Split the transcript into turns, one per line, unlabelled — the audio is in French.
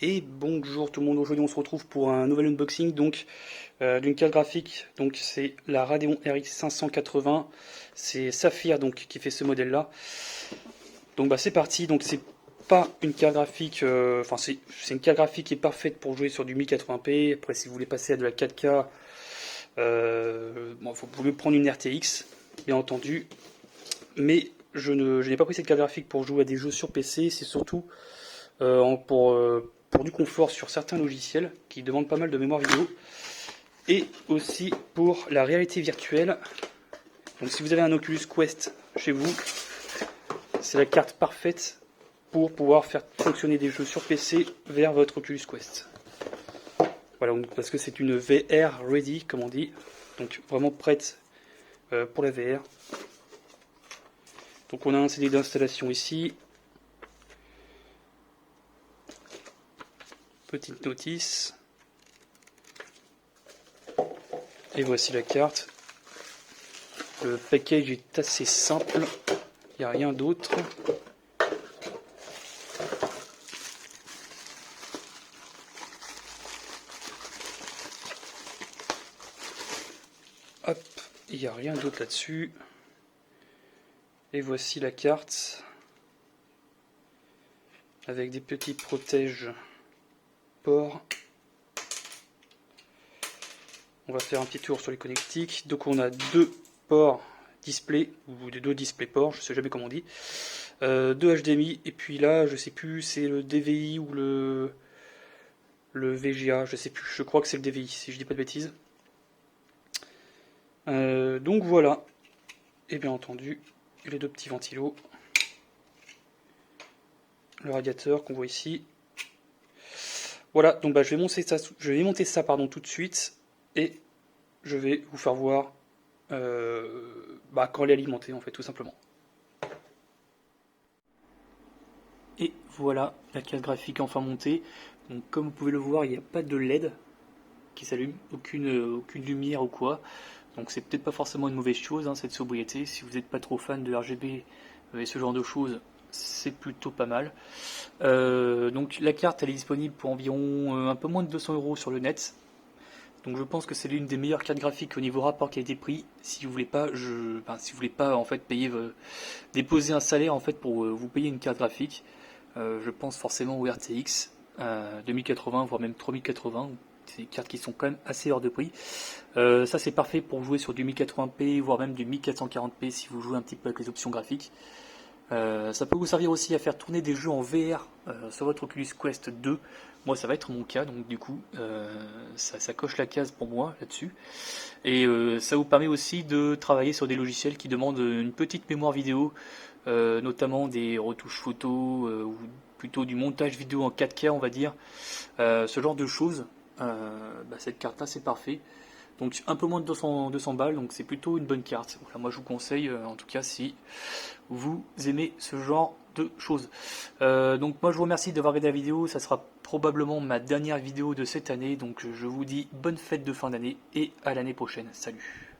Et bonjour tout le monde, aujourd'hui on se retrouve pour un nouvel unboxing d'une carte graphique. Donc c'est la Radeon RX 580, c'est Saphir donc qui fait ce modèle là. Donc c'est parti, donc c'est pas une carte graphique, c'est une carte graphique qui est parfaite pour jouer sur du 1080p. Après si vous voulez passer à de la 4K, vous pouvez prendre une RTX bien entendu. Mais je n'ai pas pris cette carte graphique pour jouer à des jeux sur PC, c'est surtout pour du confort sur certains logiciels qui demandent pas mal de mémoire vidéo et aussi pour la réalité virtuelle. Donc si vous avez un Oculus Quest chez vous, c'est la carte parfaite pour pouvoir faire fonctionner des jeux sur PC vers votre Oculus Quest. Voilà, parce que c'est une VR ready comme on dit, donc vraiment prête pour la VR. Donc on a un CD d'installation ici. Petite notice. Et voici la carte. Le package est assez simple. Il n'y a rien d'autre. Hop, il n'y a rien d'autre là-dessus. Et voici la carte. Avec des petits protèges ports. On va faire un petit tour sur les connectiques. Donc on a deux ports display, ou deux display ports, je sais jamais comment on dit. Deux HDMI, et puis là, je sais plus, c'est le DVI ou le VGA, je sais plus, je crois que c'est le DVI, si je dis pas de bêtises. Donc voilà, et bien entendu, les deux petits ventilos. Le radiateur qu'on voit ici. Voilà, donc je vais monter ça tout de suite et je vais vous faire voir quand elle est alimentée en fait tout simplement. Et voilà la carte graphique enfin montée. Donc comme vous pouvez le voir, il n'y a pas de LED qui s'allume, aucune lumière ou quoi. Donc c'est peut-être pas forcément une mauvaise chose cette sobriété. Si vous n'êtes pas trop fan de RGB et ce genre de choses, c'est plutôt pas mal. Donc la carte elle est disponible pour environ un peu moins de 200 € sur le net. Donc je pense que c'est l'une des meilleures cartes graphiques au niveau rapport qualité-prix. Si vous voulez pas, si vous voulez pas en fait déposer un salaire en fait pour vous payer une carte graphique, je pense forcément au RTX 2080 voire même 3080. C'est des cartes qui sont quand même assez hors de prix. Ça c'est parfait pour jouer sur du 1080p voire même du 1440p si vous jouez un petit peu avec les options graphiques. Ça peut vous servir aussi à faire tourner des jeux en VR sur votre Oculus Quest 2. Moi ça va être mon cas, donc du coup ça coche la case pour moi là-dessus. Et ça vous permet aussi de travailler sur des logiciels qui demandent une petite mémoire vidéo, notamment des retouches photos ou plutôt du montage vidéo en 4K on va dire. Ce genre de choses, cette carte là c'est parfait. Donc un peu moins de 200 balles, donc c'est plutôt une bonne carte. Voilà, moi je vous conseille, en tout cas si vous aimez ce genre de choses. Donc moi je vous remercie d'avoir regardé la vidéo, ça sera probablement ma dernière vidéo de cette année, donc je vous dis bonne fête de fin d'année et à l'année prochaine. Salut!